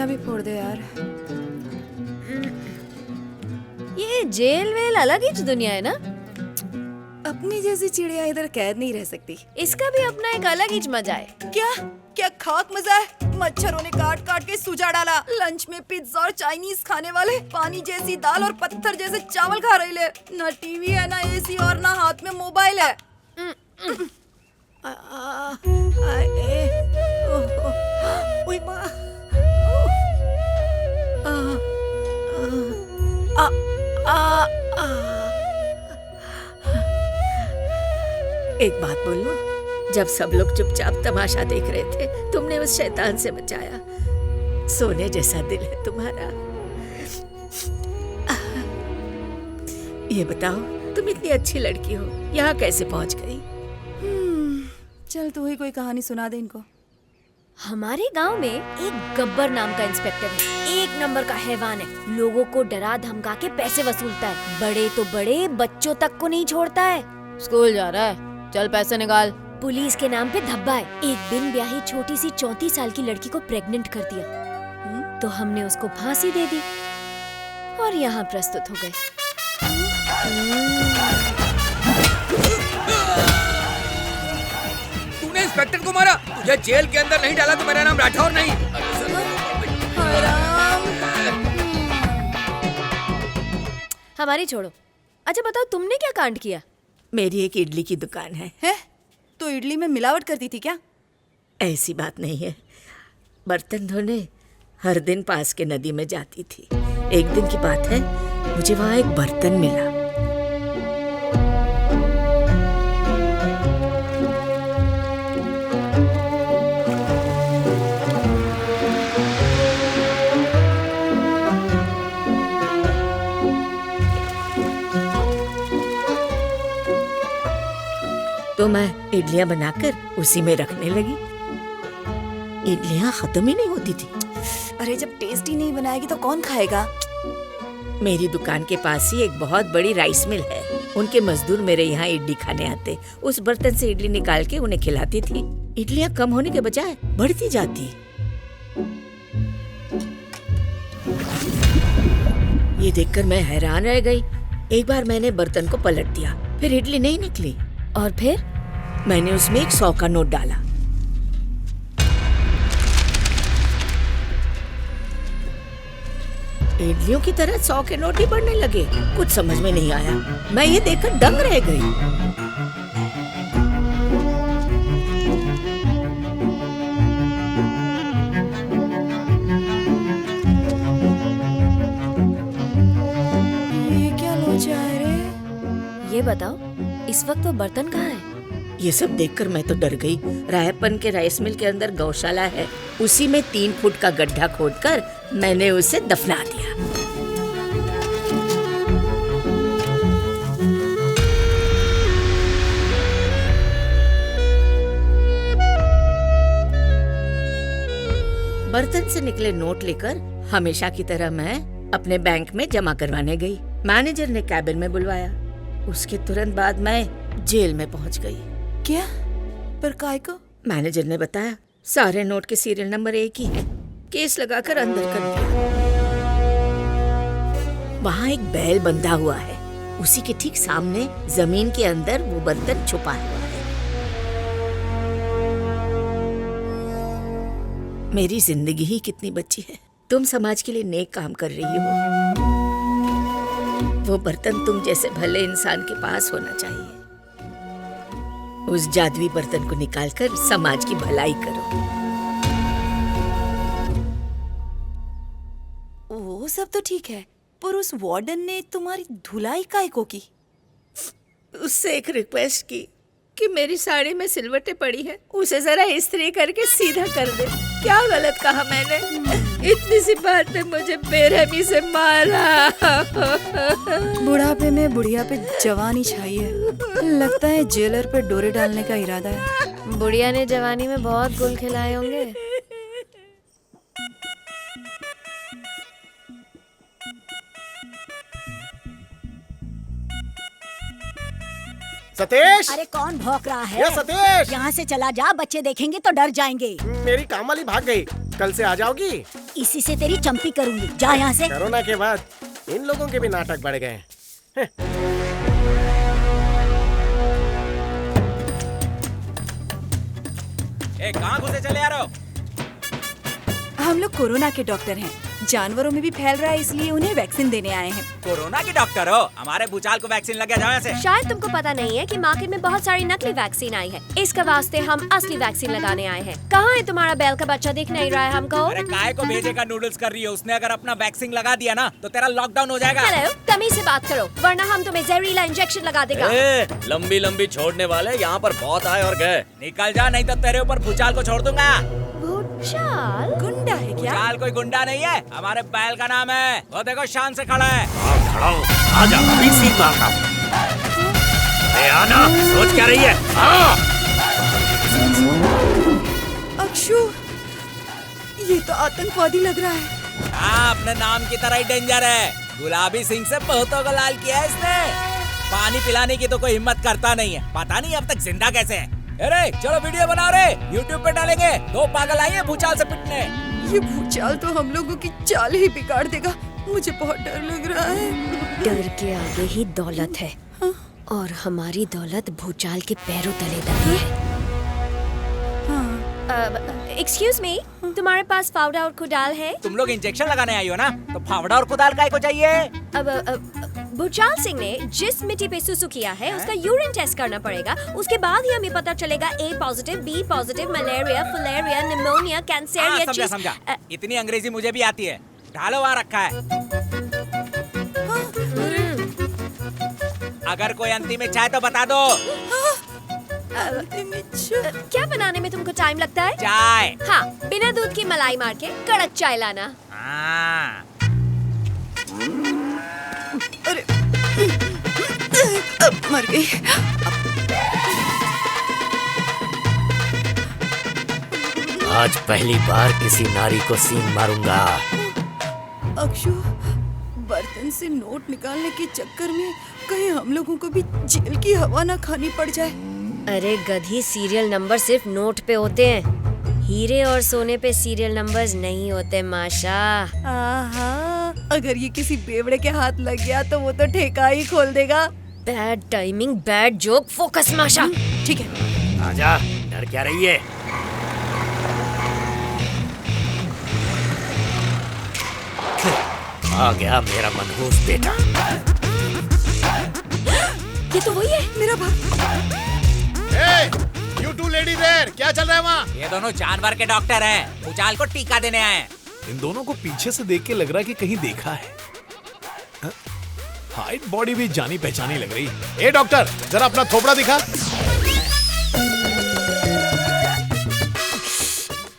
भी फोड़ दे यार। ये जेल वेल अलग ही दुनिया है ना। अपनी जैसी चिड़िया इधर कैद नहीं रह सकती। इसका भी अपना एक अलग ही मजा है। क्या क्या खाक मजा है। मच्छरों ने काट काट के सुजा डाला। लंच में पिज्जा और चाइनीज खाने वाले पानी जैसी दाल और पत्थर जैसे चावल खा रहे ले। ना टीवी है, ना एसी और ना हाथ में मोबाइल है। ओए माँ। एक बात बोलूं, जब सब लोग चुपचाप तमाशा देख रहे थे, तुमने उस शैतान से बचाया। सोने जैसा दिल है तुम्हारा। ये बताओ, तुम इतनी अच्छी लड़की हो, यहाँ कैसे पहुँच गई? चल तू ही कोई कहानी सुना दे इनको। हमारे गांव में एक गब्बर नाम का इंस्पेक्टर है। एक नंबर का हैवान है। लोगों को डरा धमका के पैसे वसूलता है। बड़े तो बड़े, बच्चों तक को नहीं छोड़ता है। स्कूल जा रहा है, चल पैसे निकाल। पुलिस के नाम पे धब्बा है। एक बिन ब्याही छोटी सी 34 साल की लड़की को प्रेग्नेंट कर दिया, तो हमने उसको फांसी दे दी और यहाँ प्रस्तुत हो गए। तूने इंस्पेक्टर को मारा? तुझे जेल के अंदर नहीं डाला तो मेरा नाम राठौर नहीं। हमारी छोड़ो। अच्छा बताओ, तुमने क्या कांड किया? मेरी एक इडली की दुकान है। तो इडली में मिलावट करती थी क्या? ऐसी बात नहीं है। बर्तन धोने हर दिन पास के नदी में जाती थी। एक दिन की बात है, मुझे वहाँ एक बर्तन मिला। तो मैं इडलियां बनाकर उसी में रखने लगी। इडलियां खत्म ही नहीं होती थी। अरे जब टेस्टी नहीं बनाएगी तो कौन खाएगा? मेरी दुकान के पास ही एक बहुत बड़ी राइस मिल है। उनके मजदूर मेरे यहाँ इडली खाने आते। उस बर्तन से इडली निकाल के उन्हें खिलाती थी। इडलियां कम होने के बजाय बढ़ती जाती। ये देखकर मैं हैरान रह गई। एक बार मैंने बर्तन को पलट दिया, फिर इडली नहीं निकली। और फिर मैंने उसमें एक 100 का नोट डाला। इडलियों की तरह 100 के नोट ही बढ़ने लगे। कुछ समझ में नहीं आया। मैं ये देखकर दंग रह गई। ये क्या लोचा है रे? ये बताओ, इस वक्त वो बर्तन कहाँ है? ये सब देखकर मैं तो डर गई। रायपन के राइस मिल के अंदर गौशाला है। उसी में 3 फुट का गड्ढा खोदकर मैंने उसे दफना दिया। बर्तन से निकले नोट लेकर हमेशा की तरह मैं अपने बैंक में जमा करवाने गई। मैनेजर ने कैबिन में बुलवाया। उसके तुरंत बाद मैं जेल में पहुंच गई। क्या? पर काय को? मैनेजर ने बताया सारे नोट के सीरियल नंबर एक ही है। केस लगाकर अंदर कर दिया। वहाँ एक बैल बंधा हुआ है। उसी के ठीक सामने जमीन के अंदर वो बर्तन छुपा हुआ है। मेरी जिंदगी ही कितनी बची है। तुम समाज के लिए नेक काम कर रही हो। वो बर्तन तुम जैसे भले इंसान के पास होना चाहिए। उस जादुई बर्तन को निकालकर समाज की भलाई करो। वो सब तो ठीक है, पर उस वार्डन ने तुम्हारी धुलाई काहे को की? उससे एक रिक्वेस्ट की कि मेरी साड़ी में सिलवटें पड़ी हैं, उसे जरा इस्त्री करके सीधा कर दे। क्या गलत कहा मैंने? इतनी सी बात ने मुझे बेरहमी से मारा। बुढ़ापे में बुढ़िया पे जवानी छाई है। लगता है जेलर पे डोरे डालने का इरादा है। बुढ़िया ने जवानी में बहुत गुल खिलाए होंगे। सतीश! अरे कौन भौंक रहा है? ये सतीश! यहाँ से चला जा, बच्चे देखेंगे तो डर जाएंगे। मेरी काम वाली भाग गई। कल से आ जाओगी? इसी से तेरी चंपी करूंगी। जा यहाँ से। कोरोना के बाद इन लोगों के भी नाटक बढ़ गए हैं। कहाँ घुसे चले आ रहे हो? हम लोग कोरोना के डॉक्टर हैं। जानवरों में भी फैल रहा है, इसलिए उन्हें वैक्सीन देने आए हैं। कोरोना की डॉक्टर हो? हमारे भूचाल को वैक्सीन लग गया, जाओ यहाँ से। शायद तुमको पता नहीं है कि मार्केट में बहुत सारी नकली वैक्सीन आई है। इसके वास्ते हम असली वैक्सीन लगाने आए हैं। कहाँ है तुम्हारा बैल का बच्चा? दिख नहीं रहा है हमको। अरे काय को भेजेगा नूडल्स कर रही है? उसने अगर अपना वैक्सीन लगा दिया ना तो तेरा लॉकडाउन हो जाएगा। हेलो, तमीज से बात करो वरना हम तुम्हें जहरीला इंजेक्शन लगा देगा। लंबी लंबी छोड़ने वाले यहाँ पर बहुत आए और गए। निकल जा नहीं तो तेरे ऊपर भूचाल को छोड़ दूंगा। भूचाल? गुंडा है क्या? भूचाल कोई गुंडा नहीं है, हमारे बैल का नाम है। वो देखो शान से खड़ा है। आजा, अभी सीन मारता हूँ। अरे आना, सोच क्या रही है? अक्षु, ये तो आतंकवादी लग रहा है। हाँ, अपने नाम की तरह ही डेंजर है। गुलाबी सिंह से बहुतों को लाल किया है इसने। पानी पिलाने की तो कोई हिम्मत करता नहीं है। पता नहीं अब तक जिंदा कैसे है। अरे चलो वीडियो बनाओ रे, YouTube पे डालेंगे। 2 पागल आए हैं भूचाल से पिटने। ये भूचाल तो हम लोगों की चाल ही बिगाड़ देगा। मुझे बहुत डर लग रहा है। डर के आगे ही दौलत है। और हमारी दौलत भूचाल के पैरों तले दबी है। एक्सक्यूज मी, तुम्हारे पास फावड़ा और कुदाल है? तुम लोग इंजेक्शन लगाने आई हो ना, तो फावड़ा और कुदाल काय को चाहिए? भूचाल सिंह ने जिस मिट्टी पे सुसु किया है उसका यूरिन टेस्ट करना पड़ेगा। उसके बाद ही हमें पता चलेगा A positive, B positive, malaria, filaria, pneumonia, cancer. समझा। इतनी अंग्रेजी मुझे भी आती है। ढालो वहाँ रखा है। अगर कोई अंतिम इच्छा है तो बता दो। क्या बनाने में तुमको टाइम लगता है? चाय। हाँ, बिना दूध की मलाई मार के कड़क चाय लाना। हाँ। अरे मर गई। आज पहली बार किसी नारी को सीन मारूंगा। अक्षु, बर्तन से नोट निकालने के चक्कर में कहीं हम लोगों को भी जेल की हवा ना खानी पड़ जाए। अरे गधी, सीरियल नंबर सिर्फ नोट पे होते हैं। हीरे और सोने पे सीरियल नंबर्स नहीं होते माशा। आहा, अगर ये किसी बेवड़े के हाथ लग गया तो वो तो ठेका ही खोल देगा। Bad timing, bad joke, focus माशा। ठीक है। आजा, डर क्या रही है? आ गया मेरा मनहूस बेटा। ये तो वही है, मेरा भाई। You two ladies there, क्या चल रहा है वहाँ? ये दोनों जानवर के डॉक्टर हैं। भूचाल को टीका देने आए हैं। इन दोनों को पीछे से देख के लग रहा है कि कहीं देखा है। हाइट बॉडी भी जानी पहचानी लग रही है। ए डॉक्टर, जरा अपना थोपड़ा दिखा।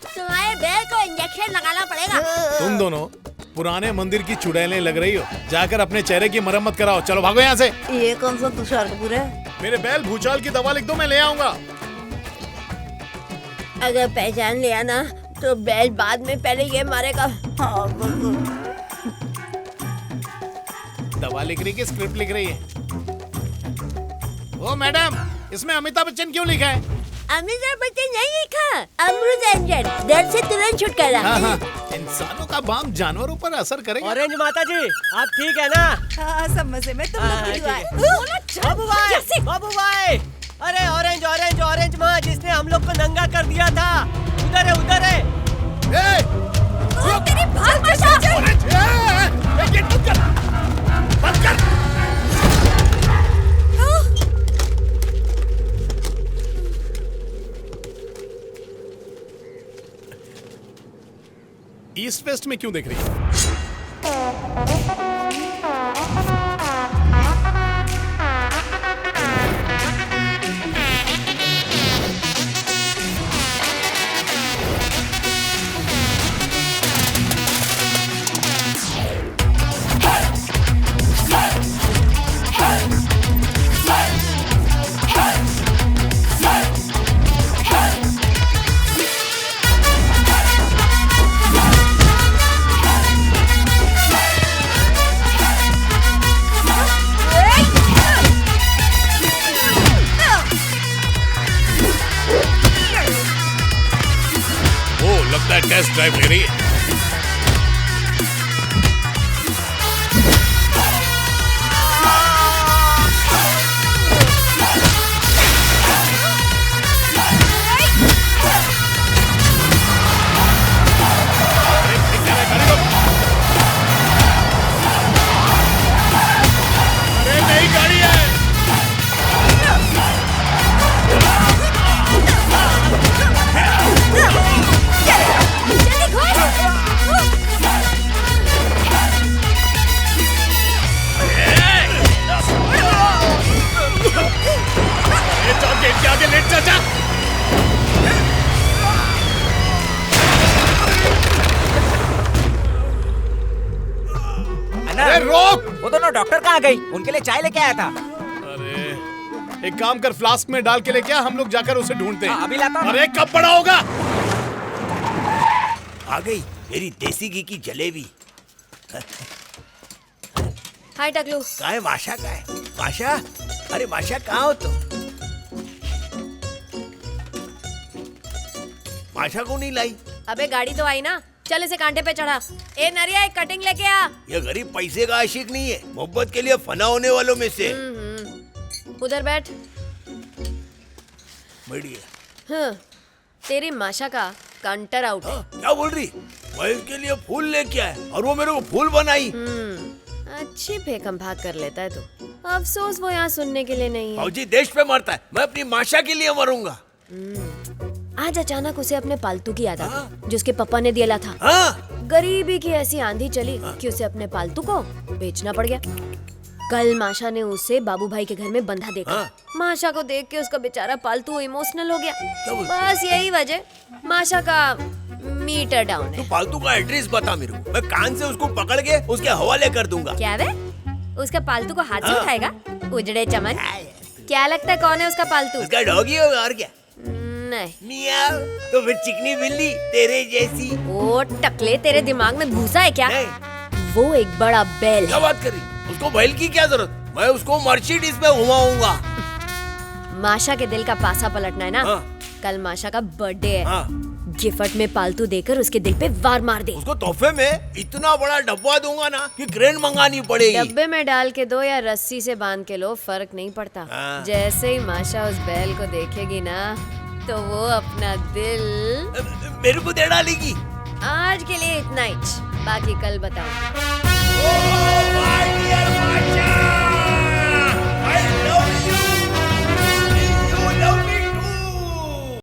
तुम्हारे बैल को इंजेक्शन लगाना पड़ेगा। तुम दोनों पुराने मंदिर की चुड़ैलें लग रही हो। जाकर अपने चेहरे की मरम्मत कराओ। चलो भागो यहाँ से। ये कौन सा तुषार कपूर है? मेरे बैल भूचाल की दवा लिख दो, मैं ले आऊंगा। अगर पहचान लिया ना तो बैल बाद में पहले ये मारेगा। दवा लिख रही कि स्क्रिप्ट लिख रही है? ओ मैडम, इसमें अमिताभ बच्चन क्यों लिखा है? अमिताभ बच्चन नहीं लिखा, अमृत अंजन, दर्द से तुरंत छुटकारा। हाँ, इंसानों का बाम जानवरों पर असर करेगा। ऑरेंज माता जी, आप ठीक है ना? हाँ, सब मजे में। तुम लोग क्यों आए? बाबू भाई, बाबू भाई। अरे ऑरेंज ऑरेंज ऑरेंज माँ, जिसने हम लोग को नंगा कर दिया था, उधर है उधर है। तेरी भाग बचा। ये बंद कर, बंद कर। ईस्ट वेस्ट में क्यों देख रही है? क्या टेस्ट ड्राइव ले रही है? अरे नई गाड़ी है। गेट के आगे लेट जा। अरे रोक! वो दोनों डॉक्टर कहाँ गई? उनके लिए चाय लेके आया था। अरे एक काम कर, फ्लास्क में डाल के लेके आ, हम लोग जाकर उसे ढूंढते हैं। अभी लाता हूँ। अरे कब बड़ा होगा? आ गई मेरी देसी घी की जलेबी। हाय टकलू। कहाँ है माशा? कहाँ है माशा? अरे माशा कहाँ हो तुम? माशा को नहीं लाई? अबे गाड़ी तो आई ना, चल इसे कांटे पे चढ़ा। ए नरिया, एक कटिंग लेके आ। ये गरीब पैसे का आशिक नहीं है, मोहब्बत के लिए फना होने वालों में से। उधर बैठ। बढ़िया। हाँ, तेरी माशा का काउंटर आउट है। क्या बोल रही? मैं इसके लिए फूल लेके आया और वो मेरे को फूल बनाई। अच्छी फेंकम भाग कर लेता है तू। अफसोस वो यहाँ सुनने के लिए नहीं है। फौजी देश पे मरता है, मैं अपनी माशा के लिए मरूंगा। आज अचानक उसे अपने पालतू की याद आ गई, जो उसके पापा ने दिया था। हाँ? गरीबी की ऐसी आंधी चली कि उसे अपने पालतू को बेचना पड़ गया। कल माशा ने उसे बाबू भाई के घर में बंधा देखा। माशा को देख के उसका बेचारा पालतू इमोशनल हो गया। बस यही वजह माशा का मीटर डाउन है। फालतू का एड्रेस बता मेरे को, मैं कान से उसको पकड़ के उसके हवाले कर दूंगा। क्या वे? उसका पालतू को हाथ से उठाएगा? उजड़े चमन। क्या लगता है कौन है उसका पालतू? उसका डॉगी होगा और क्या? नहीं। मियाओ। तो फिर चिकनी बिल्ली तेरे जैसी। ओ टकले, तेरे दिमाग में भूसा है क्या? नहीं। वो एक बड़ा बैल क्या है। बात करी? उसको बैल की क्या जरूरत? मैं उसको मर्सिडीज पे घुमाऊंगा। माशा के दिल का पासा पलटना है ना? हाँ। कल माशा का बर्थडे है। हाँ। गिफ्ट में पालतू देकर उसके दिल पे वार मार दे। उसको तोहफे में इतना बड़ा डब्बा दूंगा ना कि क्रेन मंगानी पड़ेगी। डब्बे में डाल के दो या रस्सी से बांध के लो, फर्क नहीं पड़ता। हाँ। जैसे ही माशा उस बैल को देखेगी ना, तो वो अपना दिल मेरे को दे डालेगी। आज के लिए इतना ही, बाकी कल बताऊं। माय डियर माशा।